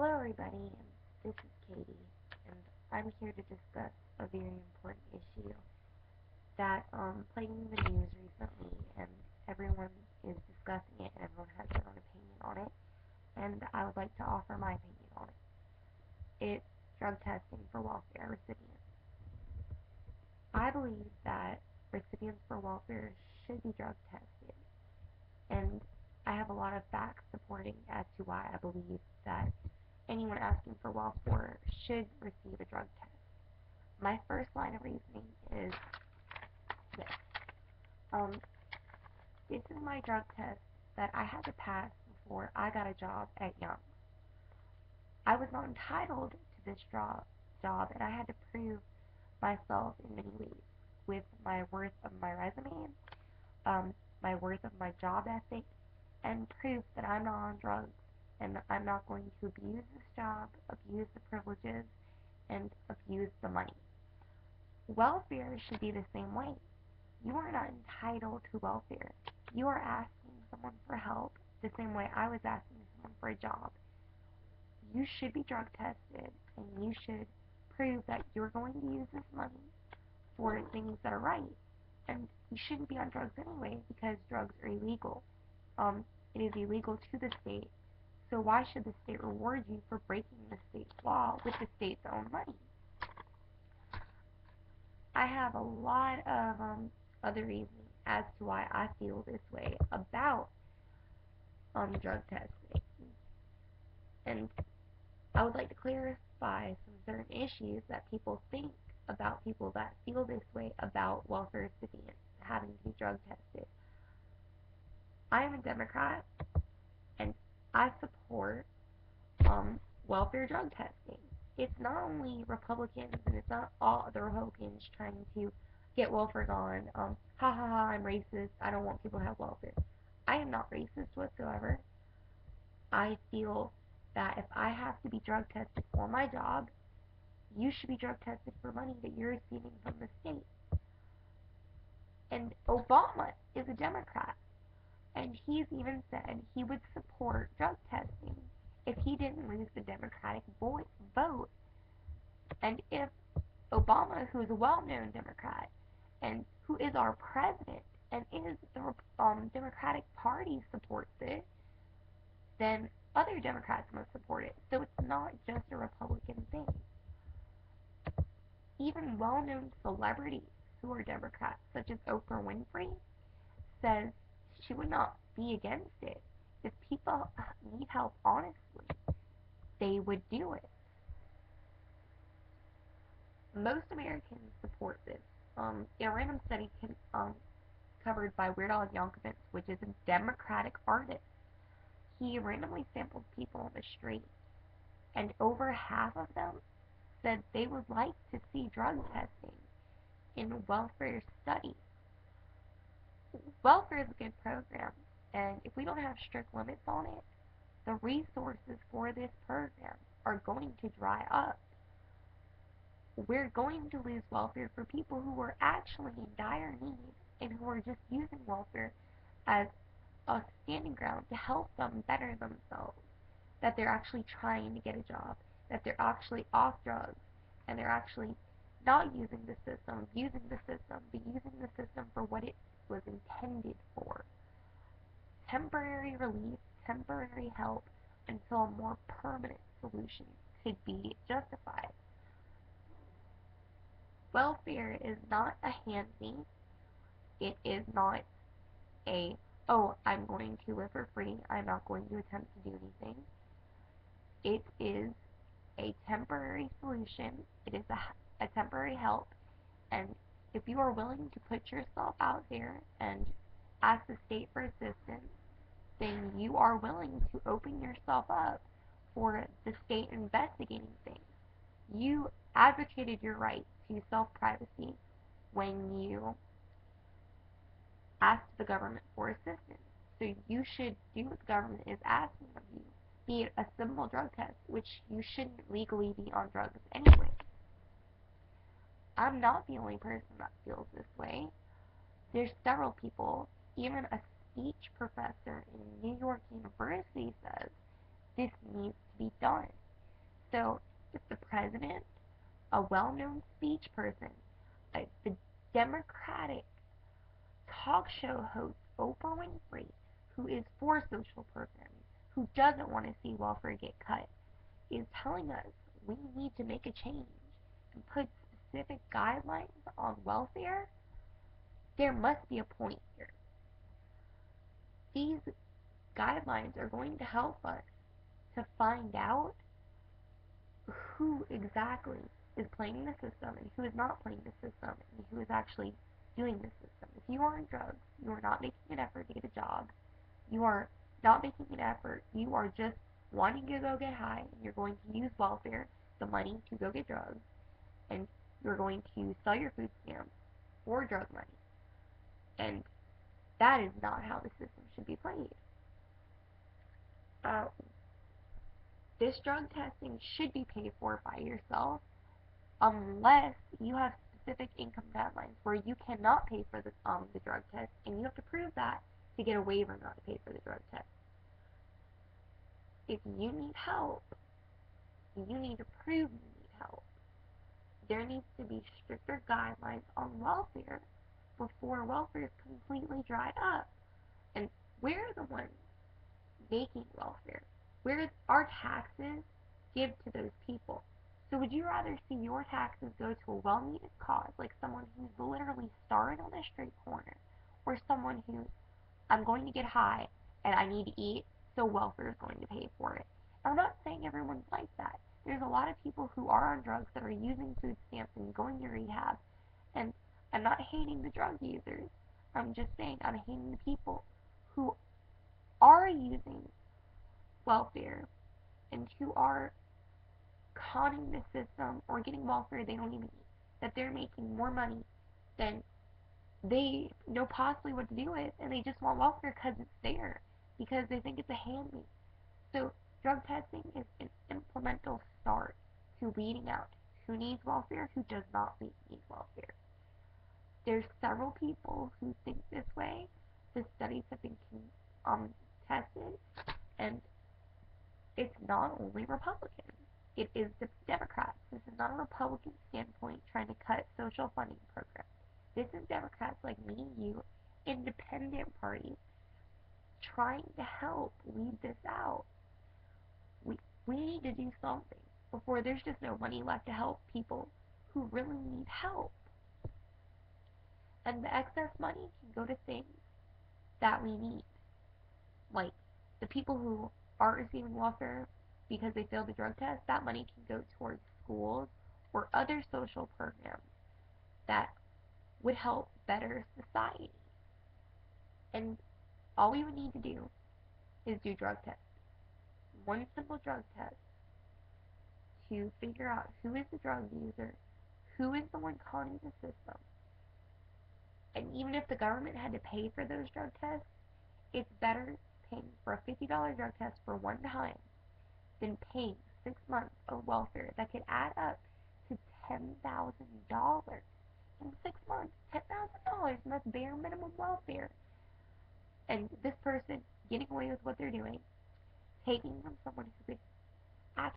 Hello, everybody. This is Katie, and I'm here to discuss a very important issue that played in the news recently, and everyone is discussing it, and everyone has their own opinion on it, and I would like to offer my opinion on it. It's drug testing for welfare recipients. I believe that recipients for welfare should be drug tested, and I have a lot of facts supporting as to why I believe that anyone asking for welfare should receive a drug test. My first line of reasoning is this. Um, this is my drug test that I had to pass before I got a job at Young. I was not entitled to this job, and I had to prove myself in many ways with my worth of my resume, my worth of my job ethic, and proof that I'm not on drugs and I'm not going to abuse this job, abuse the privileges, and abuse the money. Welfare should be the same way. You are not entitled to welfare. You are asking someone for help the same way I was asking someone for a job. You should be drug tested, and you should prove that you're going to use this money for things that are right. And you shouldn't be on drugs anyway because drugs are illegal. It is illegal to the state. So why should the state reward you for breaking the state's law with the state's own money? I have a lot of other reasons as to why I feel this way about drug testing. And I would like to clarify some certain issues that people think about people that feel this way about welfare recipients having to be drug tested. I am a Democrat, and I support welfare drug testing. It's not only Republicans, and it's not all the Republicans trying to get welfare gone. Ha ha ha, I'm racist. I don't want people to have welfare. I am not racist whatsoever. I feel that if I have to be drug tested for my job, you should be drug tested for money that you're receiving from the state. And Obama is a Democrat, and he's even said he would support drug testing if he didn't lose the Democratic vote. And if Obama, who is a well-known Democrat and who is our president and is the Democratic Party supports it, then other Democrats must support it. So it's not just a Republican thing. Even well-known celebrities who are Democrats, such as Oprah Winfrey, says she would not be against it. If people need help honestly, they would do it. Most Americans support this. A random study covered by Weird Al Yankovic, which is a Democratic artist. He randomly sampled people on the street, and over half of them said they would like to see drug testing in welfare studies. Welfare is a good program, and if we don't have strict limits on it, the resources for this program are going to dry up. We're going to lose welfare for people who are actually in dire need and who are just using welfare as a standing ground to help them better themselves. That they're actually trying to get a job, that they're actually off drugs, and they're actually not using the system, but using the system for what it was intended for. Temporary relief, temporary help, until a more permanent solution could be justified. Welfare is not a handsy. It is not a, oh, I'm going to live for free. I'm not going to attempt to do anything. It is a temporary solution. It is a temporary help. And if you are willing to put yourself out there and ask the state for assistance, then you are willing to open yourself up for the state investigating things. You advocated your right to self-privacy when you asked the government for assistance. So you should do what the government is asking of you, be it a simple drug test, which you shouldn't legally be on drugs anyway. I'm not the only person that feels this way. There's several people, even a speech professor in New York University says this needs to be done. So if the president, a well-known speech person, the Democratic talk show host Oprah Winfrey, who is for social programming, who doesn't want to see welfare get cut, is telling us we need to make a change and put specific guidelines on welfare, there must be a point here. These guidelines are going to help us to find out who exactly is playing the system and who is not playing the system and who is actually doing the system. If you are on drugs, you are not making an effort to get a job, you are not making an effort, you are just wanting to go get high, and you're going to use welfare, the money, to go get drugs, and you're going to sell your food stamps for drug money. And that is not how the system should be played. Uh, this drug testing should be paid for by yourself unless you have specific income guidelines where you cannot pay for the drug test, and you have to prove that to get a waiver not to pay for the drug test. If you need help, you need to prove you need help. There needs to be stricter guidelines on welfare before welfare is completely dried up. And we're the ones making welfare. Where our taxes give to those people. So would you rather see your taxes go to a well-needed cause, like someone who's literally starving on a street corner, or someone who, I'm going to get high and I need to eat, so welfare is going to pay for it? I'm not saying everyone's like that. There's a lot of people who are on drugs that are using food stamps and going to rehab, and I'm not hating the drug users. I'm just saying I'm hating the people who are using welfare and who are conning the system or getting welfare they don't even need. That they're making more money than they know possibly what to do with, and they just want welfare because it's there, because they think it's a handmaid. So drug testing is an implemental start to weeding out who needs welfare, who does not need welfare. There's several people who think this way. The studies have been tested, and it's not only Republicans. It is the Democrats. This is not a Republican standpoint trying to cut social funding programs. This is Democrats like me and you, independent parties, trying to help weed this out. We need to do something before there's just no money left to help people who really need help. And the excess money can go to things that we need. Like the people who aren't receiving welfare because they failed the drug test, that money can go towards schools or other social programs that would help better society. And all we would need to do is do drug tests. One simple drug test to figure out who is the drug user, who is the one conning the system. And even if the government had to pay for those drug tests, it's better paying for a $50 drug test for one time than paying 6 months of welfare that could add up to $10,000. In 6 months, $10,000, and that's bare minimum welfare. And this person getting away with what they're doing, taking from someone who could